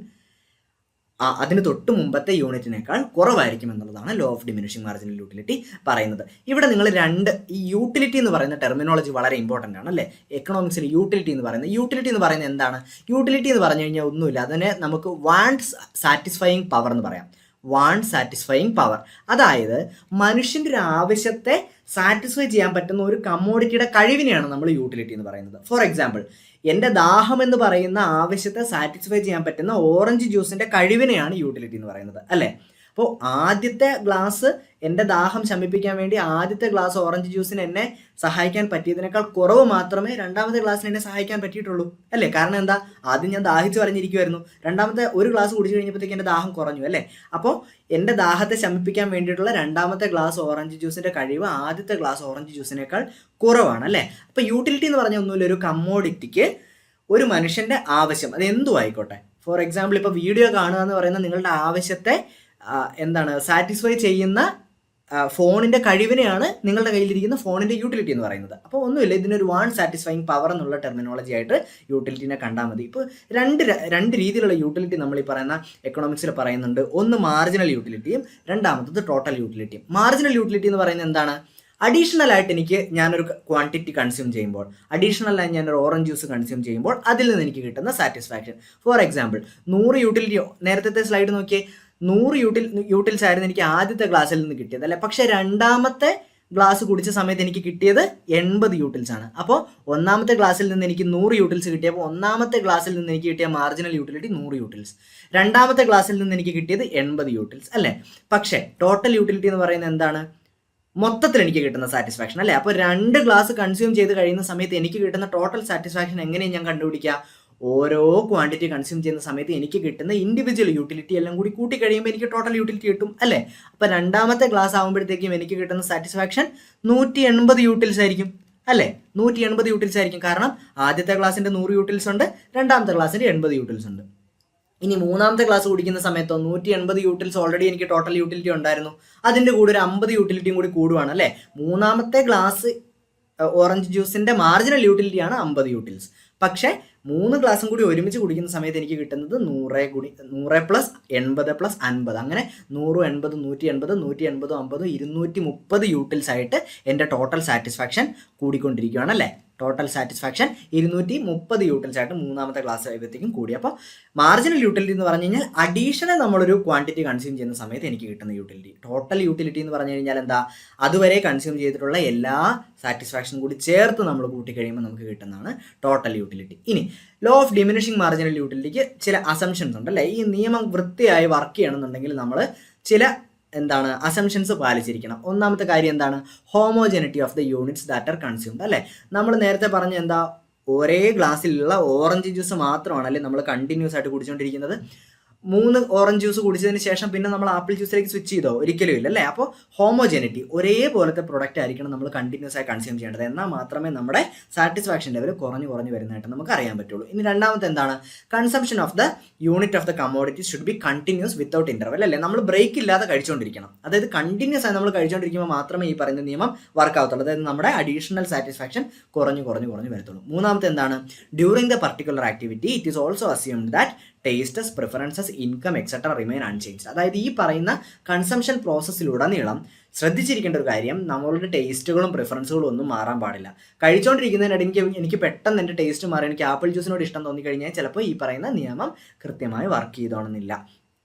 അതിന് തൊട്ട് മുമ്പത്തെ യൂണിറ്റിനേക്കാൾ കുറവായിരിക്കും എന്നുള്ളതാണ് law of diminishing marginal utility പറയുന്നത്. ഇവിടെ നിങ്ങൾ ഈ യൂട്ടിലിറ്റി എന്ന് പറയുന്ന ടെർമിനോളജി വളരെ ഇമ്പോർട്ടൻ്റ് ആണ് അല്ലേ. എക്കണോമിക്സിൽ യൂട്ടിലിറ്റി എന്ന് പറയുന്നത് എന്താണ്? യൂട്ടിലിറ്റി എന്ന് പറഞ്ഞു കഴിഞ്ഞാൽ ഒന്നുമില്ല, അതിനെ നമുക്ക് വാണ്ട് സാറ്റിസ്ഫൈയിങ് പവർ എന്ന് പറയാം. വാണ്ട് സാറ്റിസ്ഫൈയിങ് പവർ, അതായത് മനുഷ്യൻ്റെ ഒരു ആവശ്യത്തെ സാറ്റിസ്ഫൈ ചെയ്യാൻ പറ്റുന്ന ഒരു കമ്മോഡിറ്റിയുടെ കഴിവിനെയാണ് നമ്മൾ യൂട്ടിലിറ്റി എന്ന് പറയുന്നത്. ഫോർ എക്സാമ്പിൾ, എൻ്റെ ദാഹം എന്ന് പറയുന്ന ആവശ്യത്തെ സാറ്റിസ്ഫൈ ചെയ്യാൻ പറ്റുന്ന ഓറഞ്ച് ജ്യൂസിൻ്റെ കഴിവിനെയാണ് യൂട്ടിലിറ്റി എന്ന് പറയുന്നത് അല്ലേ. അപ്പോൾ ആദ്യത്തെ ഗ്ലാസ് എൻ്റെ ദാഹം ശമിപ്പിക്കാൻ വേണ്ടി ആദ്യത്തെ ഗ്ലാസ് ഓറഞ്ച് ജ്യൂസിന് എന്നെ സഹായിക്കാൻ പറ്റിയതിനേക്കാൾ കുറവ് മാത്രമേ രണ്ടാമത്തെ ഗ്ലാസ്സിന് എന്നെ സഹായിക്കാൻ പറ്റിയിട്ടുള്ളൂ അല്ലേ. കാരണം എന്താ, ആദ്യം ഞാൻ ദാഹിച്ച് പറഞ്ഞിരിക്കുമായിരുന്നു, രണ്ടാമത്തെ ഒരു ഗ്ലാസ് കുടിച്ചു കഴിഞ്ഞപ്പോഴത്തേക്ക് എൻ്റെ ദാഹം കുറഞ്ഞു അല്ലേ. അപ്പോൾ എൻ്റെ ദാഹത്തെ ശമിപ്പിക്കാൻ വേണ്ടിയിട്ടുള്ള രണ്ടാമത്തെ ഗ്ലാസ് ഓറഞ്ച് ജ്യൂസിൻ്റെ കഴിവ് ആദ്യത്തെ ഗ്ലാസ് ഓറഞ്ച് ജ്യൂസിനേക്കാൾ കുറവാണ് അല്ലേ. അപ്പോൾ യൂട്ടിലിറ്റി എന്ന് പറഞ്ഞാൽ ഒന്നുമില്ല, ഒരു കമ്മോഡിറ്റിക്ക് ഒരു മനുഷ്യൻ്റെ ആവശ്യം അത് എന്തും ആയിക്കോട്ടെ. ഫോർ എക്സാമ്പിൾ, ഇപ്പോൾ വീഡിയോ കാണുക എന്ന് പറയുന്ന നിങ്ങളുടെ ആവശ്യത്തെ സാറ്റിസ്ഫൈ ചെയ്യുന്ന ഫോണിൻ്റെ കഴിവിനെയാണ് നിങ്ങളുടെ കയ്യിലിരിക്കുന്ന ഫോണിൻ്റെ യൂട്ടിലിറ്റി എന്ന് പറയുന്നത്. അപ്പോൾ ഒന്നുമില്ല, ഇതിനൊരു വാണ്ട് സാറ്റിസ്ഫൈയിങ് പവർ എന്നുള്ള ടെർമിനോളജി ആയിട്ട് യൂട്ടിലിറ്റിനെ കണ്ടാൽ മതി. ഇപ്പോൾ രണ്ട് രീതിയിലുള്ള യൂട്ടിലിറ്റി നമ്മൾ ഈ പറയുന്ന എക്കണോമിക്സിൽ പറയുന്നുണ്ട്. ഒന്ന് മാർജിനൽ യൂട്ടിലിറ്റിയും രണ്ടാമത്തത് ടോട്ടൽ യൂട്ടിലിറ്റിയും. മാർജിനൽ യൂട്ടിലിറ്റി എന്ന് പറയുന്നത് എന്താണ്? അഡീഷണൽ ആയിട്ട് എനിക്ക് ഞാനൊരു ക്വാണ്ടിറ്റി കൺസ്യൂം ചെയ്യുമ്പോൾ, അഡീഷണൽ ആയി ഞാനൊരു ഓറഞ്ച് ജ്യൂസ് കൺസ്യൂം ചെയ്യുമ്പോൾ അതിൽ നിന്ന് എനിക്ക് കിട്ടുന്ന സാറ്റിസ്ഫാക്ഷൻ. ഫോർ എക്സാമ്പിൾ, 100 യൂട്ടിലിറ്റി, നേരത്തെ സ്ലൈഡ് നോക്കിയേ, 100 യൂട്ടിൽസ് ആയിരുന്നു എനിക്ക് ആദ്യത്തെ ഗ്ലാസ്സിൽ നിന്ന് കിട്ടിയത് അല്ലേ. പക്ഷേ രണ്ടാമത്തെ ഗ്ലാസ് കുടിച്ച സമയത്ത് എനിക്ക് കിട്ടിയത് 80 യൂട്ടിൽസ് ആണ്. അപ്പോൾ ഒന്നാമത്തെ ഗ്ലാസ്സിൽ നിന്ന് എനിക്ക് 100 യൂട്ടിൽസ് കിട്ടിയപ്പോൾ ഒന്നാമത്തെ ഗ്ലാസ്സിൽ നിന്ന് എനിക്ക് കിട്ടിയ മാർജിനൽ യൂട്ടിലിറ്റി 100 യൂട്ടിൽസ്. രണ്ടാമത്തെ ഗ്ലാസ്സിൽ നിന്ന് എനിക്ക് കിട്ടിയത് 80 യൂട്ടിൽസ് അല്ലേ. പക്ഷേ ടോട്ടൽ യൂട്ടിലിറ്റി എന്ന് പറയുന്നത് എന്താണ്? മൊത്തത്തിൽ എനിക്ക് കിട്ടുന്ന സാറ്റിസ്ഫാക്ഷൻ അല്ലേ. അപ്പോൾ 2 ഗ്ലാസ് കൺസ്യൂം ചെയ്ത് കഴിയുന്ന സമയത്ത് എനിക്ക് കിട്ടുന്ന ടോട്ടൽ സാറ്റിസ്ഫാക്ഷൻ എങ്ങനെയാണ് ഞാൻ കണ്ടുപിടിക്കുക? ഓരോ ക്വാണ്ടിറ്റി കൺസ്യൂം ചെയ്യുന്ന സമയത്ത് എനിക്ക് കിട്ടുന്ന ഇൻഡിവിജ്വൽ യൂട്ടിലിറ്റി എല്ലാം കൂടി കൂട്ടി കഴിയുമ്പോൾ എനിക്ക് ടോട്ടൽ യൂട്ടിലിറ്റി കിട്ടും അല്ലേ. അപ്പോൾ രണ്ടാമത്തെ ഗ്ലാസ് ആകുമ്പോഴത്തേക്കും എനിക്ക് കിട്ടുന്ന സാറ്റിസ്ഫാക്ഷൻ 180 യൂട്ടിൽസ് ആയിരിക്കും അല്ലേ. 180 യൂട്ടിൽസ് ആയിരിക്കും. കാരണം ആദ്യത്തെ ക്ലാസ്സിന്റെ 100 യൂട്ടിൽസ് ഉണ്ട്, രണ്ടാമത്തെ ക്ലാസ്സിന്റെ 80 യൂട്ടിൽസ് ഉണ്ട്. ഇനി മൂന്നാമത്തെ ക്ലാസ് കുടിക്കുന്ന സമയത്തോ 180 യൂട്ടിൽസ് ഓൾറെഡി എനിക്ക് ടോട്ടൽ യൂട്ടിലിറ്റി ഉണ്ടായിരുന്നു. അതിന്റെ കൂടെ ഒരു 50 യൂട്ടിലിറ്റിയും കൂടി കൂടുവാണ് അല്ലേ. മൂന്നാമത്തെ ഗ്ലാസ് ഓറഞ്ച് ജ്യൂസിന്റെ മാർജിനൽ യൂട്ടിലിറ്റിയാണ് 50 യൂട്ടിൽസ്. പക്ഷേ 3 ഗ്ലാസും കൂടി ഒരുമിച്ച് കുടിക്കുന്ന സമയത്ത് എനിക്ക് കിട്ടുന്നത് 100 പ്ലസ് 80 പ്ലസ് 50, അങ്ങനെ 100, 80, 180, 180, 50, 230 യൂട്ടിൽസ് ആയിട്ട് എൻ്റെ ടോട്ടൽ സാറ്റിസ്ഫാക്ഷൻ കൂടിക്കൊണ്ടിരിക്കുകയാണ് അല്ലേ. ടോട്ടൽ സാറ്റിസ്ഫാക്ഷൻ 230 യൂട്ടിൽസ് ആയിട്ട് മൂന്നാമത്തെ ക്ലാസ് ആയപ്പോഴത്തേക്കും കൂടി. അപ്പോൾ മാർജിനൽ യൂട്ടിലിറ്റി എന്ന് പറഞ്ഞു കഴിഞ്ഞാൽ അഡീഷണൽ നമ്മളൊരു ക്വാണ്ടിറ്റി കൺസ്യൂം ചെയ്യുന്ന സമയത്ത് എനിക്ക് കിട്ടുന്ന യൂട്ടിലിറ്റി. ടോട്ടൽ യൂട്ടിലിറ്റി എന്ന് പറഞ്ഞു കഴിഞ്ഞാൽ എന്താ? അതുവരെ കൺസ്യൂം ചെയ്തിട്ടുള്ള എല്ലാ സാറ്റിസ്ഫാക്ഷനും കൂടി ചേർത്ത് നമ്മൾ കൂട്ടിക്കഴിയുമ്പോൾ നമുക്ക് കിട്ടുന്നതാണ് ടോട്ടൽ യൂട്ടിലിറ്റി. ഇനി ലോ ഓഫ് ഡിമിനിഷിംഗ് മാർജിനൽ യൂട്ടിലിറ്റിക്ക് ചില അസംഷൻസ് ഉണ്ട് അല്ലേ. ഈ നിയമം വൃത്തിയായി വർക്ക് ചെയ്യണമെന്നുണ്ടെങ്കിൽ നമ്മൾ ചില അസംഷൻസ് പാലിച്ചിരിക്കണം. ഒന്നാമത്തെ കാര്യം എന്താണ്? Homogeneity of the units that are consumed അല്ലേ. നമ്മൾ നേരത്തെ പറഞ്ഞ എന്താ? ഒരേ ഗ്ലാസ്സിലുള്ള ഓറഞ്ച് ജ്യൂസ് മാത്രമാണ് അല്ലേ നമ്മൾ കണ്ടിന്യൂസ് ആയിട്ട് കുടിച്ചുകൊണ്ടിരിക്കുന്നത്. 3 ഓറഞ്ച് ജ്യൂസ് കുടിച്ചതിന് ശേഷം പിന്നെ നമ്മൾ ആപ്പിൾ ജ്യൂസിലേക്ക് സ്വിച്ച് ചെയ്തോ? ഒരിക്കലും ഇല്ല അല്ലേ. അപ്പോൾ ഹോമോജനിറ്റി, ഒരേപോലത്തെ പ്രൊഡക്റ്റ് ആയിരിക്കണം നമ്മൾ കണ്ടിന്യൂസ് ആയി കൺസ്യൂം ചെയ്യേണ്ടത്. എന്നാൽ മാത്രമേ നമ്മുടെ സാറ്റിസ്ഫാക്ഷൻ ലെവൽ കുറഞ്ഞു വരുന്നതായിട്ട് നമുക്ക് അറിയാൻ പറ്റുള്ളൂ. ഇനി രണ്ടാമത്തെ എന്താണ്? Consumption of the unit of the commodity should be continuous without interval അല്ലേ. നമ്മൾ ബ്രേക്ക് ഇല്ലാതെ കഴിച്ചുകൊണ്ടിരിക്കണം. അതായത് കണ്ടിന്യൂസ് ആയി നമ്മൾ കഴിച്ചുകൊണ്ടിരിക്കുമ്പോൾ മാത്രമേ ഈ പറയുന്ന നിയമം വർക്ക് ആവത്തുള്ളൂ. അതായത് നമ്മുടെ അഡീഷണൽ സാറ്റിസ്ഫാക്ഷൻ കുറഞ്ഞു വരത്തുള്ളൂ. മൂന്നാമത്തെ എന്താണ്? During the particular activity it is also assumed that tastes, preferences, income etcetera remain unchanged. അതായത് ഈ പറയുന്ന കൺസംഷൻ പ്രോസസ്സിലുടനീളം ശ്രദ്ധിച്ചിരിക്കേണ്ട ഒരു കാര്യം, നമ്മളുടെ ടേസ്റ്റുകളും പ്രിഫറൻസുകളും ഒന്നും മാറാൻ പാടില്ല. കഴിച്ചുകൊണ്ടിരിക്കുന്നതിനിടയ്ക്ക് എനിക്ക് പെട്ടെന്ന് എൻ്റെ ടേസ്റ്റ് മാറി എനിക്ക് ആപ്പിൾ ജ്യൂസിനോട് ഇഷ്ടം തോന്നിക്കഴിഞ്ഞാൽ ചിലപ്പോൾ ഈ പറയുന്ന നിയമം കൃത്യമായി വർക്ക് ചെയ്തോണമെന്നില്ല.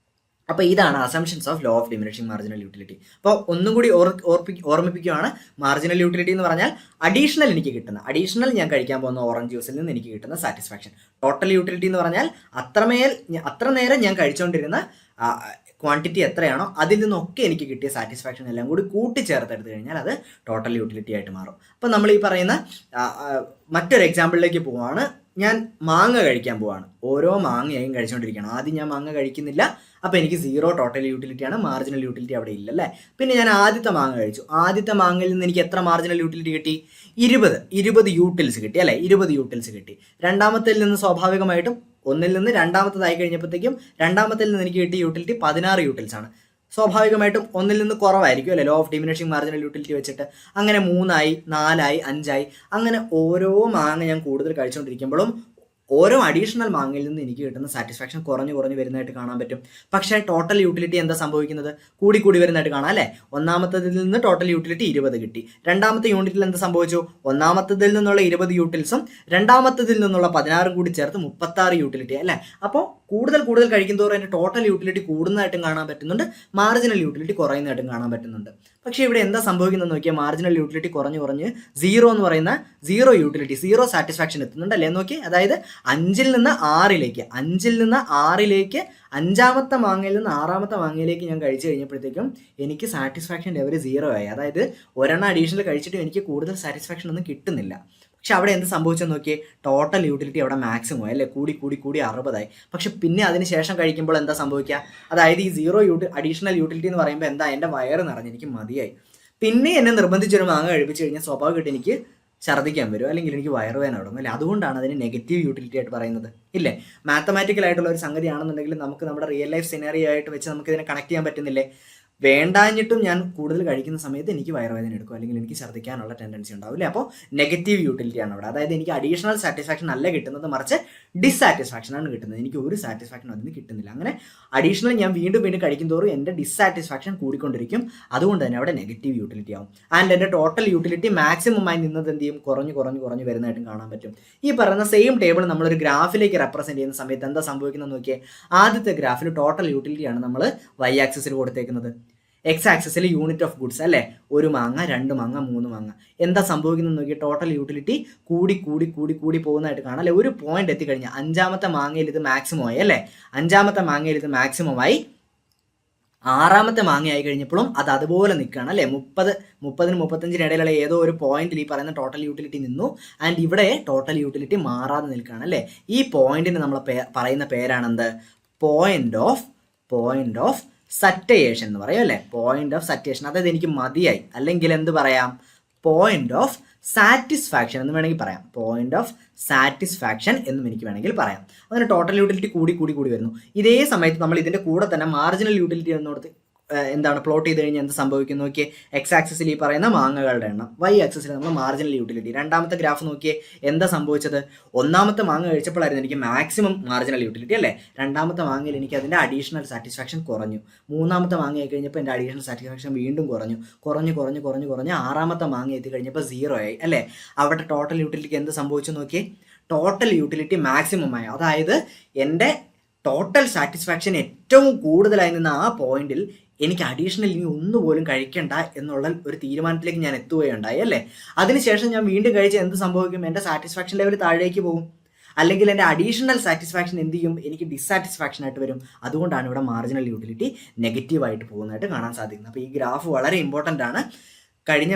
അപ്പോൾ ഇതാണ് assumptions of law of diminishing marginal utility. അപ്പോൾ ഒന്നും കൂടി ഓർമ്മിപ്പിക്കുകയാണ്. മാർജിനൽ യൂട്ടിലിറ്റി എന്ന് പറഞ്ഞാൽ അഡീഷണൽ ഞാൻ കഴിക്കാൻ പോകുന്ന ഓറഞ്ച് ജ്യൂസിൽ നിന്ന് എനിക്ക് കിട്ടുന്ന സാറ്റിസ്ഫാക്ഷൻ. ടോട്ടൽ യൂട്ടിലിറ്റി എന്ന് പറഞ്ഞാൽ അത്ര നേരം ഞാൻ കഴിച്ചുകൊണ്ടിരുന്ന ക്വാണ്ടിറ്റി എത്രയാണോ അതിൽ നിന്നൊക്കെ എനിക്ക് കിട്ടിയ സാറ്റിസ്ഫാക്ഷൻ എല്ലാം കൂടി കൂട്ടിച്ചേർത്തെടുത്ത് കഴിഞ്ഞാൽ അത് ടോട്ടൽ യൂട്ടിലിറ്റി ആയിട്ട് മാറും. അപ്പോൾ നമ്മൾ ഈ പറയുന്ന മറ്റൊരു എക്സാമ്പിളിലേക്ക് പോവുകയാണ്. ഞാൻ മാങ്ങ കഴിക്കാൻ പോവാണ്. ഓരോ മാങ്ങയായും കഴിച്ചുകൊണ്ടിരിക്കുകയാണ്. ആദ്യം ഞാൻ മാങ്ങ കഴിക്കുന്നില്ല, അപ്പോൾ എനിക്ക് 0 ടോട്ടൽ യൂട്ടിലിറ്റിയാണ്. മാർജിനൽ യൂട്ടിലിറ്റി അവിടെ ഇല്ലല്ലേ. പിന്നെ ഞാൻ ആദ്യത്തെ മാങ്ങ കഴിച്ചു. ആദ്യത്തെ മാങ്ങയിൽ നിന്ന് എനിക്ക് എത്ര മാർജിനൽ യൂട്ടിലിറ്റി കിട്ടി? 20 യൂട്ടിൽസ് കിട്ടി അല്ലേ. 20 യൂട്ടിൽസ് കിട്ടി. രണ്ടാമത്തിൽ നിന്ന് സ്വാഭാവികമായിട്ടും ഒന്നിൽ നിന്ന് രണ്ടാമത്തേതായി കഴിഞ്ഞപ്പോഴത്തേക്കും രണ്ടാമത്തിൽ നിന്ന് എനിക്ക് കിട്ടിയ യൂട്ടിലിറ്റി 16 യൂട്ടിൽസ് ആണ്. സ്വാഭാവികമായിട്ടും ഒന്നിൽ നിന്ന് കുറവായിരിക്കും അല്ലേ law of diminishing marginal utility വെച്ചിട്ട്. അങ്ങനെ 3 ആയി, 4 ആയി, 5 ആയി. അങ്ങനെ ഓരോ മാങ്ങ ഞാൻ കൂടുതൽ കഴിച്ചുകൊണ്ടിരിക്കുമ്പോഴും ഓരോ അഡീഷണൽ മാങ്ങയിൽ നിന്ന് എനിക്ക് കിട്ടുന്ന സാറ്റിസ്ഫാക്ഷൻ കുറഞ്ഞു വരുന്നതായിട്ട് കാണാൻ പറ്റും. പക്ഷേ ടോട്ടൽ യൂട്ടിലിറ്റി എന്താ സംഭവിക്കുന്നത്? കൂടി വരുന്നതായിട്ട് കാണാം അല്ലേ. ഒന്നാമത്തതിൽ നിന്ന് ടോട്ടൽ യൂട്ടിലിറ്റി 20 കിട്ടി. രണ്ടാമത്തെ യൂണിറ്റിൽ എന്താ സംഭവിച്ചു? ഒന്നാമത്തതിൽ നിന്നുള്ള 20 യൂട്ടിൽസും രണ്ടാമത്തതിൽ നിന്നുള്ള 16 കൂടി ചേർത്ത് 36 യൂട്ടിലിറ്റി അല്ലേ. അപ്പോൾ കൂടുതൽ കഴിക്കുന്തോറും എൻ്റെ ടോട്ടൽ യൂട്ടിലിറ്റി കൂടുന്നതായിട്ടും കാണാൻ പറ്റുന്നുണ്ട്, മാർജിനൽ യൂട്ടിലിറ്റി കുറയുന്നതായിട്ടും കാണാൻ പറ്റുന്നുണ്ട്. പക്ഷേ ഇവിടെ എന്താ സംഭവിക്കുന്നത് നോക്കിയാൽ മാർജിനൽ യൂട്ടിലിറ്റി കുറഞ്ഞ് 0 എന്ന് പറയുന്ന 0 യൂട്ടിലിറ്റി, 0 സാറ്റിസ്ഫാക്ഷൻ എത്തുന്നുണ്ട് അല്ലേ നോക്കി. അതായത് 5ൽ നിന്ന് 6ലേക്ക് 5ാമത്തെ മാങ്ങയിൽ നിന്ന് 6ാമത്തെ മാങ്ങയിലേക്ക് ഞാൻ കഴിച്ചു കഴിഞ്ഞപ്പോഴത്തേക്കും എനിക്ക് സാറ്റിസ്ഫാക്ഷൻ ലെവൽ 0 ആയി. അതായത് ഒരെണ്ണം അഡീഷണൽ കഴിച്ചിട്ടും എനിക്ക് കൂടുതൽ സാറ്റിസ്ഫാക്ഷൻ ഒന്നും കിട്ടുന്നില്ല. പക്ഷെ അവിടെ എന്ത് സംഭവിച്ചെന്ന് നോക്കിയേ, ടോട്ടൽ യൂട്ടിലിറ്റി അവിടെ മാക്സിമം അല്ലേ, കൂടി 60 ആയി. പക്ഷെ പിന്നെ അതിന് ശേഷം കഴിക്കുമ്പോൾ എന്താ സംഭവിക്കുക? അതായത് ഈ 0 അഡീഷണൽ യൂട്ടിലിറ്റി എന്ന് പറയുമ്പോൾ എന്താ, എൻ്റെ വയറ് നിറഞ്ഞ് എനിക്ക് മതിയായി. പിന്നെ എന്നെ നിർബന്ധിച്ചൊരു മാങ്ങ കഴിപ്പിച്ച് കഴിഞ്ഞാൽ സ്വാഭാവികമായിട്ട് എനിക്ക് ഛർദ്ദിക്കാൻ വരും, അല്ലെങ്കിൽ എനിക്ക് വയറുവേദന തുടങ്ങും അല്ലേ. അതുകൊണ്ടാണ് അതിന് നെഗറ്റീവ് യൂട്ടിലിറ്റി ആയിട്ട് പറയുന്നത് ഇല്ലേ. മാത്തമാറ്റിക്കൽ ആയിട്ടുള്ള ഒരു സംഗതിയാണെന്നുണ്ടെങ്കിൽ നമുക്ക് നമ്മുടെ റിയൽ ലൈഫ് സിനാറിയോ ആയിട്ട് വെച്ച് നമുക്ക് ഇതിനെ കണക്ട് ചെയ്യാൻ പറ്റുന്നില്ലേ. വേണ്ടാഞ്ഞിട്ടും ഞാൻ കൂടുതൽ കഴിക്കുന്ന സമയത്ത് എനിക്ക് വയറുവേദന എടുക്കും, അല്ലെങ്കിൽ എനിക്ക് ഛർദ്ദിക്കാനുള്ള ടെൻഡൻസി ഉണ്ടാവില്ലേ. അപ്പോൾ നെഗറ്റീവ് യൂട്ടിലിറ്റിയാണ് അവിടെ. അതായത് എനിക്ക് അഡീഷണൽ സാറ്റിസ്ഫാക്ഷൻ അല്ല കിട്ടുന്നത്, മറിച്ച് ഡിസ്സാറ്റിസ്ഫാക്ഷൻ ആണ് കിട്ടുന്നത്. എനിക്ക് ഒരു സാറ്റിസ്ഫാക്ഷൻ അതിന് കിട്ടുന്നില്ല. അങ്ങനെ അഡീഷണൽ ഞാൻ വീണ്ടും കഴിക്കും തോറും എൻ്റെ ഡിസ്സാറ്റിസ്ഫാക്ഷൻ കൂടിക്കൊണ്ടിരിക്കും. അതുകൊണ്ട് തന്നെ അവിടെ നെഗറ്റീവ് യൂട്ടിലിറ്റി ആവും. ആൻഡ് എൻ്റെ ടോട്ടൽ യൂട്ടിലിറ്റി മാക്സിമമായി നിന്നത് എന്ത് ചെയ്യും, കുറഞ്ഞു വരുന്നതായിട്ടും കാണാൻ പറ്റും. ഈ പറയുന്ന സെയിം ടേബിൾ നമ്മളൊരു ഗ്രാഫിലേക്ക് റെപ്രസെൻറ്റ് ചെയ്യുന്ന സമയത്ത് എന്താ സംഭവിക്കുന്നത് നോക്കിയേ. ആദ്യത്തെ ഗ്രാഫിൽ ടോട്ടൽ യൂട്ടിലിറ്റിയാണ് നമ്മൾ y ആക്സിസിൽ കൊടുത്തേക്കുന്നത്. എക്സ് ആക്സിസിൽ യൂണിറ്റ് ഓഫ് ഗുഡ്സ് അല്ലേ, 1 മാങ്ങ 2 മാങ്ങ 3 മാങ്ങ. എന്താ സംഭവിക്കുന്നത് നോക്കി, ടോട്ടൽ യൂട്ടിലിറ്റി കൂടി കൂടി കൂടി കൂടി പോകുന്നതായിട്ട് കാണാം അല്ലെ. ഒരു പോയിന്റ് എത്തിക്കഴിഞ്ഞാൽ 5ാമത്തെ മാങ്ങയിൽ ഇത് മാക്സിമം ആയി അല്ലേ, 5ാമത്തെ മാങ്ങയിൽ ഇത് മാക്സിമം ആയി. 6ാമത്തെ മാങ്ങയായി കഴിഞ്ഞപ്പോഴും അത് അതുപോലെ നിൽക്കുകയാണ് അല്ലേ. 30-നും 35-നും ഇടയിലുള്ള ഏതോ ഒരു പോയിന്റിൽ ഈ പറയുന്ന ടോട്ടൽ യൂട്ടിലിറ്റി നിന്നു. ആൻഡ് ഇവിടെ ടോട്ടൽ യൂട്ടിലിറ്റി മാറാതെ നിൽക്കുകയാണ് അല്ലേ. ഈ പോയിന്റിന് നമ്മൾ പറയുന്ന പേരാണെന്ത്, പോയിന്റ് ഓഫ് സറ്റേഷൻ എന്ന് പറയും അല്ലേ. പോയിന്റ് ഓഫ് സറ്റേഷൻ, അതായത് എനിക്ക് മതിയായി, അല്ലെങ്കിൽ എന്ത് പറയാം, പോയിന്റ് ഓഫ് സാറ്റിസ്ഫാക്ഷൻ എന്ന് വേണമെങ്കിൽ പറയാം. പോയിന്റ് ഓഫ് സാറ്റിസ്ഫാക്ഷൻ എന്നും എനിക്ക് വേണമെങ്കിൽ പറയാം. അങ്ങനെ ടോട്ടൽ യൂട്ടിലിറ്റി കൂടി കൂടി കൂടി വരുന്നു. ഇതേ സമയത്ത് നമ്മൾ ഇതിന്റെ കൂടെ തന്നെ മാർജിനൽ യൂട്ടിലിറ്റി എന്നോടത്ത് എന്താണ് പ്ലോട്ട് ചെയ്ത് കഴിഞ്ഞാൽ എന്ത് സംഭവിക്കുന്നു നോക്കിയേ. എക്സ് ആക്സിസിൽ ഈ പറയുന്ന മാങ്ങകളുടെ എണ്ണം, വൈ ആക്സിസിൽ നമ്മൾ മാർജിനൽ യൂട്ടിലിറ്റി. രണ്ടാമത്തെ ഗ്രാഫ് നോക്കിയേ, എന്താ സംഭവിച്ചത്, 1ാമത്തെ മാങ്ങ കഴിച്ചപ്പോഴായിരുന്നു എനിക്ക് മാക്സിമം മാർജിനൽ യൂട്ടിലിറ്റി അല്ലേ. 2ാമത്തെ മാങ്ങയിൽ എനിക്ക് അതിൻ്റെ അഡീഷണൽ സാറ്റിസ്ഫാക്ഷൻ കുറഞ്ഞു. 3ാമത്തെ മാങ്ങ ആയി കഴിഞ്ഞപ്പോൾ എൻ്റെ അഡീഷണൽ സാറ്റിസ്ഫാക്ഷൻ വീണ്ടും കുറഞ്ഞു. 6ാമത്തെ മാങ്ങ എത്തി കഴിഞ്ഞപ്പോൾ 0 ആയി അല്ലേ. അവിടെ ടോട്ടൽ യൂട്ടിലിറ്റിക്ക് എന്ത് സംഭവിച്ചു നോക്കിയേ, ടോട്ടൽ യൂട്ടിലിറ്റി മാക്സിമം ആയി. അതായത് എൻ്റെ ടോട്ടൽ സാറ്റിസ്ഫാക്ഷൻ ഏറ്റവും കൂടുതലായി നിന്ന ആ പോയിന്റിൽ എനിക്ക് അഡീഷണൽ ഇനി ഒന്നുപോലും കഴിക്കണ്ട എന്നുള്ള ഒരു തീരുമാനത്തിലേക്ക് ഞാൻ എത്തുകയുണ്ടായി അല്ലേ. അതിനുശേഷം ഞാൻ വീണ്ടും കഴിച്ച് എന്ത് സംഭവിക്കും, എൻ്റെ സാറ്റിസ്ഫാക്ഷൻ ലെവൽ താഴേക്ക് പോകും, അല്ലെങ്കിൽ എൻ്റെ അഡീഷണൽ സാറ്റിസ്ഫാക്ഷൻ എന്ത് ചെയ്യും, എനിക്ക് ഡിസാറ്റിസ്ഫാക്ഷൻ ആയിട്ട് വരും. അതുകൊണ്ടാണ് ഇവിടെ മാർജിനൽ യൂട്ടിലിറ്റി നെഗറ്റീവായിട്ട് പോകുന്നതായിട്ട് കാണാൻ സാധിക്കുന്നത്. അപ്പോൾ ഈ ഗ്രാഫ് വളരെ ഇമ്പോർട്ടൻ്റ് ആണ്. കഴിഞ്ഞ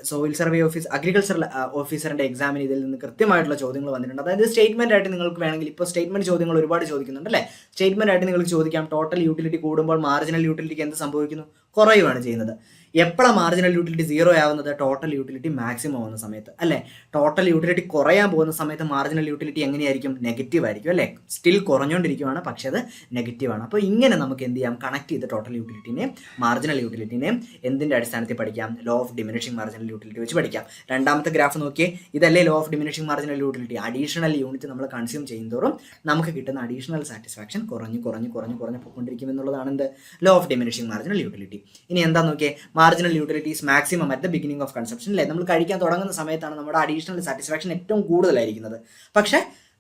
സോയിൽ സർവേ അഗ്രികൾച്ചർ ഓഫീസറിൻ്റെ എക്സാമിന് ഇതിൽ നിന്ന് കൃത്യമായിട്ടുള്ള ചോദ്യങ്ങൾ വന്നിട്ടുണ്ട്. അതായത് സ്റ്റേറ്റ്മെൻ്റ് ആയിട്ട് നിങ്ങൾക്ക് വേണമെങ്കിൽ, ഇപ്പോൾ സ്റ്റേറ്റ്മെൻറ്റ് ചോദ്യങ്ങൾ ഒരുപാട് ചോദിക്കുന്നുണ്ട് അല്ലേ. സ്റ്റേറ്റ്മെൻ്റ് ആയിട്ട് നിങ്ങൾക്ക് ചോദിക്കാം, ടോട്ടൽ യൂട്ടിലിറ്റി കൂടുമ്പോൾ മാർജിനൽ യൂട്ടിലിറ്റിക്ക് എന്ത് സംഭവിക്കുന്നു, കുറയുകയാണ് ചെയ്യുന്നത്. എപ്പോഴാണ് മാർജിനൽ യൂട്ടിലിറ്റി 0 ആവുന്നത്, ടോട്ടൽ യൂട്ടിലിറ്റി മാക്സിമം ആവുന്ന സമയത്ത് അല്ലേ. ടോട്ടൽ യൂട്ടിലിറ്റി കുറയാൻ പോകുന്ന സമയത്ത് മാർജിനൽ യൂട്ടിലിറ്റി എങ്ങനെയായിരിക്കും, നെഗറ്റീവ് ആയിരിക്കും അല്ലേ. സ്റ്റിൽ കുറഞ്ഞുകൊണ്ടിരിക്കുകയാണ്, പക്ഷേ അത് നെഗറ്റീവാണ്. അപ്പോൾ ഇങ്ങനെ നമുക്ക് എന്ത് ചെയ്യാം, കണക്ട് ചെയ്ത് ടോട്ടൽ യൂട്ടിലിറ്റിനെയും മാർജിനൽ യൂട്ടിലിറ്റിനെയും എന്തിൻ്റെ അടിസ്ഥാനത്തിൽ പഠിക്കാം, law of diminishing marginal utility വെച്ച് പഠിക്കാം. രണ്ടാമത്തെ ഗ്രാഫ് നോക്കിയേ, ഇതല്ലേ law of diminishing marginal utility. Additional unit നമ്മൾ കൺസ്യൂം ചെയ്യുന്നതോറും നമുക്ക് കിട്ടുന്ന അഡീഷണൽ സാറ്റിസ്ഫാക്ഷൻ കുറഞ്ഞ് പോയിക്കൊണ്ടിരിക്കും എന്നുള്ളതാണ് എന്ത്, law of diminishing marginal utility. ഇനി എന്താ നോക്കിയേ, marginal utilities maximum at the beginning of consumption അല്ലേ. നമ്മൾ കഴിക്കാൻ തുടങ്ങുന്ന സമയത്താണ് നമ്മുടെ അഡീഷണൽ സാറ്റിസ്ഫാക്ഷൻ ഏറ്റവും കൂടുതലായിരിക്കുന്നത്. പക്ഷേ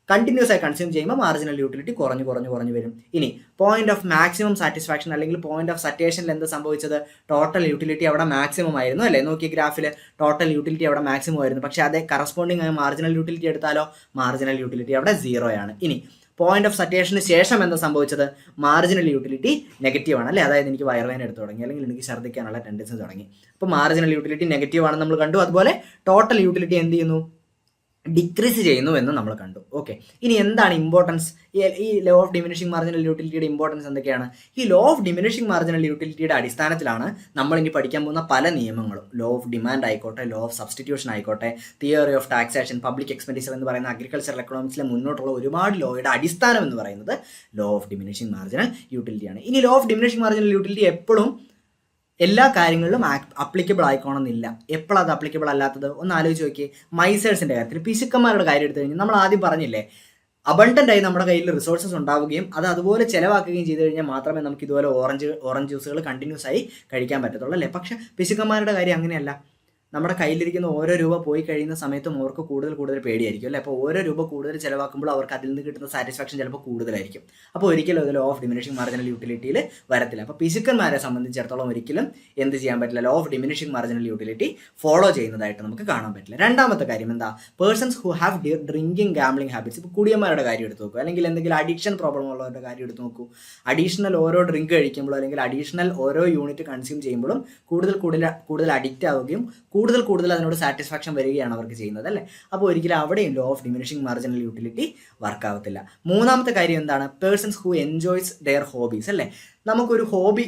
കണ്ടിന്യൂസ് ആയി കൺസ്യൂം ചെയ്യുമ്പോൾ മാർജിനൽ യൂട്ടിലിറ്റി കുറഞ്ഞു വരും. ഇനി പോയിന്റ് ഓഫ് മാക്സിമം സാറ്റിസ്ഫാക്ഷൻ അല്ലെങ്കിൽ പോയിന്റ് ഓഫ് സറ്റേഷനിൽ എന്താ സംഭവിച്ചത്, ടോട്ടൽ യൂട്ടിലിറ്റി അവിടെ മാക്സിമം ആയിരുന്നു അല്ലേ. നോക്കിയ ഗ്രാഫിൽ ടോട്ടൽ യൂട്ടിലിറ്റി അവിടെ മാക്സിമം ആയിരുന്നു. പക്ഷേ അതേ കറസ്പോണ്ടിങ് ആയ മാർജിനൽ യൂട്ടിലിറ്റി എടുത്താലോ, മാർജിനൽ യൂട്ടിലിറ്റി അവിടെ 0 ആണ്. ഇനി പോയിന്റ് ഓഫ് സറ്റേഷന് ശേഷം എന്താ സംഭവിച്ചത്, മാർജിനൽ യൂട്ടിലിറ്റി നെഗറ്റീവ് ആണ് അല്ലേ. അതായത് എനിക്ക് വയറുവേദന എടുത്ത് തുടങ്ങി, അല്ലെങ്കിൽ എനിക്ക് ഛർദ്ദിക്കാനുള്ള ടെൻഡൻസി തുടങ്ങി. അപ്പോൾ മാർജിനൽ യൂട്ടിലിറ്റി നെഗറ്റീവ് ആണെന്ന് നമ്മൾ കണ്ടു. അതുപോലെ ടോട്ടൽ യൂട്ടിലിറ്റി എന്ത് ചെയ്യുന്നു, ഡിക്രീസ് ചെയ്യുന്നു എന്ന് നമ്മൾ കണ്ടു. ഓക്കെ, ഇനി എന്താണ് ഇമ്പോർട്ടൻസ്, ഈ ലോ ഓഫ് ഡിമിനിഷിംഗ് മാർജിനൽ യൂട്ടിലിറ്റിയുടെ ഇമ്പോർട്ടൻസ് എന്തൊക്കെയാണ്. ഈ ലോ ഓഫ് ഡിമിനിഷിംഗ് മാർജിനൽ യൂട്ടിലിറ്റിയുടെ അടിസ്ഥാനത്തിലാണ് നമ്മൾ ഇനി പഠിക്കാൻ പോകുന്ന പല നിയമങ്ങളും. ലോ ഓഫ് ഡിമാൻഡ് ആയിക്കോട്ടെ, ലോ ഓഫ് സബ്സ്റ്റിറ്റ്യൂഷൻ ആയിക്കോട്ടെ, theory of taxation, public expenditure എന്ന് പറയുന്ന അഗ്രികൾച്ചറൽ എക്കണോമിക്സിലെ മുന്നോട്ടുള്ള ഒരുപാട് ലോയുടെ അടിസ്ഥാനം എന്ന് പറയുന്നത് ലോ ഓഫ് ഡിമിനിഷിംഗ് മാർജിനൽ യൂട്ടിലിറ്റിയാണ്. ഇനി law of diminishing marginal utility എപ്പോഴും എല്ലാ കാര്യങ്ങളിലും അപ്ലിക്കബിൾ ആയിക്കോണമെന്നില്ല. എപ്പോഴത് അപ്ലിക്കബിൾ അല്ലാത്തത് ഒന്ന് ആലോചിച്ച് നോക്കിയേ. മൈസേഴ്സിൻ്റെ കാര്യത്തിൽ, പിശുക്കന്മാരുടെ കാര്യം എടുത്തു കഴിഞ്ഞാൽ നമ്മൾ ആദ്യം പറഞ്ഞില്ലേ, അബണ്ടൻ്റ് ആയി നമ്മുടെ കയ്യിൽ റിസോഴ്സസ് ഉണ്ടാവുകയും അത് അതുപോലെ ചിലവാക്കുകയും ചെയ്തു കഴിഞ്ഞാൽ മാത്രമേ നമുക്ക് ഇതുപോലെ ഓറഞ്ച് ജ്യൂസുകൾ കണ്ടിന്യൂസ് ആയി കഴിക്കാൻ പറ്റത്തുള്ളൂ അല്ലേ. പക്ഷേ പിശുക്കന്മാരുടെ കാര്യം അങ്ങനെയല്ല. നമ്മുടെ കയ്യിലിരിക്കുന്ന ഓരോ രൂപ പോയി കഴിയുന്ന സമയത്തും അവർക്ക് കൂടുതൽ പേടിയായിരിക്കും അല്ലേ. അപ്പോൾ ഓരോ രൂപ കൂടുതൽ ചിലവാക്കുമ്പോൾ അവർക്ക് അതിൽ നിന്ന് കിട്ടുന്ന സാറ്റിസ്ഫാക്ഷൻ ചിലപ്പോൾ കൂടുതലായിരിക്കും. അപ്പോൾ ഒരിക്കലും അത് ലോ ഓഫ് ഡിമിനിഷിംഗ് മാർജിനൽ യൂട്ടിലിറ്റിയിൽ വരത്തില്ല. അപ്പോൾ പിശുക്കന്മാരെ സംബന്ധിച്ചിടത്തോളം ഒരിക്കലും എന്ത് ചെയ്യാൻ പറ്റില്ല, law of diminishing marginal utility follow ചെയ്യുന്നതായിട്ട് നമുക്ക് കാണാൻ പറ്റില്ല. രണ്ടാമത്തെ കാര്യം എന്താ, persons who have drinking gambling habits. ഇപ്പോൾ കുടിയന്മാരുടെ കാര്യം എടുത്ത് നോക്കൂ, അല്ലെങ്കിൽ എന്തെങ്കിലും അഡിക്ഷൻ പ്രോബ്ലം ഉള്ളവരുടെ കാര്യം എടുത്ത് നോക്കൂ. അഡീഷണൽ ഓരോ ഡ്രിങ്ക് കഴിക്കുമ്പോഴോ അല്ലെങ്കിൽ അഡീഷണൽ ഓരോ യൂണിറ്റ് കൺസ്യൂം ചെയ്യുമ്പോഴും കൂടുതൽ അഡിക്റ്റ് ആവുകയും കൂടുതൽ അതിനോട് സാറ്റിസ്ഫാക്ഷൻ വരികയാണ് അവർക്ക് ചെയ്യുന്നത് അല്ലേ. അപ്പോൾ ഒരിക്കലും അവിടെയും law of diminishing marginal utility വർക്കാവത്തില്ല. മൂന്നാമത്തെ കാര്യം എന്താണ്, persons who enjoys their hobbies അല്ലേ. നമുക്കൊരു ഹോബി,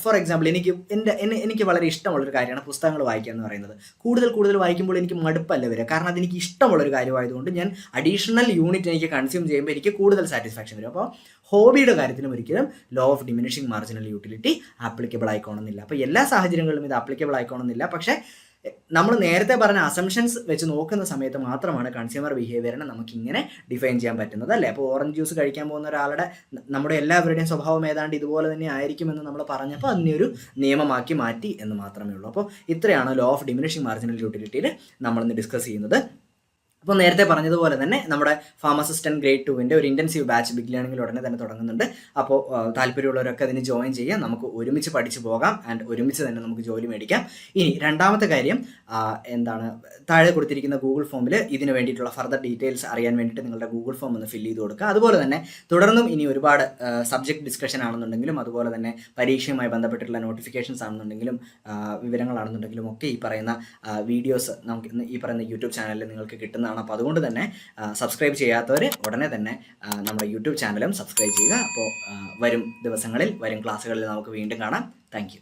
ഫോർ എക്സാമ്പിൾ എനിക്ക് വളരെ ഇഷ്ടമുള്ളൊരു കാര്യമാണ് പുസ്തകങ്ങൾ വായിക്കുക എന്ന് പറയുന്നത്. കൂടുതൽ വായിക്കുമ്പോൾ എനിക്ക് മടുപ്പല്ല വരിക, കാരണം അതെനിക്ക് ഇഷ്ടമുള്ളൊരു കാര്യമായതുകൊണ്ട് ഞാൻ അഡീഷണൽ യൂണിറ്റ് എനിക്ക് കൺസ്യൂം ചെയ്യുമ്പോൾ എനിക്ക് കൂടുതൽ സാറ്റിസ്ഫാക്ഷൻ വരും. അപ്പോൾ ഹോബിയുടെ കാര്യത്തിലും ഒരിക്കലും law of diminishing marginal utility applicable ആയിക്കോണമെന്നില്ല. അപ്പോൾ എല്ലാ സാഹചര്യങ്ങളിലും ഇത് ആപ്ലിക്കബിൾ ആയിക്കോണമെന്നില്ല. പക്ഷേ നമ്മൾ നേരത്തെ പറഞ്ഞ അസംഷൻസ് വെച്ച് നോക്കുന്ന സമയത്ത് മാത്രമാണ് കൺസ്യൂമർ ബിഹേവിയറിനെ നമുക്ക് ഇങ്ങനെ ഡിഫൈൻ ചെയ്യാൻ പറ്റുന്നത് അല്ലേ. അപ്പോൾ ഓറഞ്ച് ജ്യൂസ് കഴിക്കാൻ പോകുന്ന ഒരാളുടെ, നമ്മുടെ എല്ലാവരുടെയും സ്വഭാവം ഏതാണ്ട് ഇതുപോലെ തന്നെ ആയിരിക്കുമെന്ന് നമ്മൾ പറഞ്ഞപ്പോൾ അതിനെ ഒരു നിയമമാക്കി മാറ്റി എന്ന് മാത്രമേ ഉള്ളൂ. അപ്പോൾ ഇത്രയാണ് ലോ ഓഫ് ഡിമിനിഷിംഗ് മാർജിനൽ യൂട്ടിലിറ്റിയിൽ നമ്മളിന്ന് ഡിസ്കസ് ചെയ്യുന്നത്. അപ്പോൾ നേരത്തെ പറഞ്ഞതുപോലെ തന്നെ നമ്മുടെ ഫാം അസിസ്റ്റന്റ് ഗ്രേഡ് 2-ന്റെ ഒരു ഇന്റൻസീവ് ബാച്ച് ബിഗ് ലേണിംഗിൽ ഉടനെ തന്നെ തുടങ്ങുന്നുണ്ട്. അപ്പോൾ താല്പര്യമുള്ളവരൊക്കെ അതിന് ജോയിൻ ചെയ്യാം. നമുക്ക് ഒരുമിച്ച് പഠിച്ചു പോകാം ആൻഡ് ഒരുമിച്ച് തന്നെ നമുക്ക് ജോലി മേടിക്കാം. ഇനി രണ്ടാമത്തെ കാര്യം എന്താണ്, താഴെ കൊടുത്തിരിക്കുന്ന ഗൂഗിൾ ഫോമിൽ ഇതിന് വേണ്ടിയിട്ടുള്ള ഫർദർ ഡീറ്റെയിൽസ് അറിയാൻ വേണ്ടിയിട്ട് നിങ്ങളുടെ ഗൂഗിൾ ഫോം ഒന്ന് ഫില്ല് ചെയ്ത് കൊടുക്കുക. അതുപോലെ തന്നെ തുടർന്നും ഇനി ഒരുപാട് സബ്ജക്ട് ഡിസ്കഷൻ ആണെന്നുണ്ടെങ്കിലും അതുപോലെ തന്നെ പരീക്ഷയുമായി ബന്ധപ്പെട്ടിട്ടുള്ള നോട്ടിഫിക്കേഷൻസ് ആണെന്നുണ്ടെങ്കിലും വിവരങ്ങളാണെന്നുണ്ടെങ്കിലും ഒക്കെ ഈ പറയുന്ന വീഡിയോസ് നമുക്ക് ഈ പറയുന്ന യൂട്യൂബ് ചാനലിൽ നിങ്ങൾക്ക് കിട്ടുന്നതാണ്. അപ്പോൾ അതുകൊണ്ട് തന്നെ സബ്സ്ക്രൈബ് ചെയ്യാത്തവർ ഉടനെ തന്നെ നമ്മുടെ യൂട്യൂബ് ചാനലും സബ്സ്ക്രൈബ് ചെയ്യുക. അപ്പോൾ വരും ദിവസങ്ങളിൽ വരും ക്ലാസ്സുകളിൽ നമുക്ക് വീണ്ടും കാണാം. താങ്ക്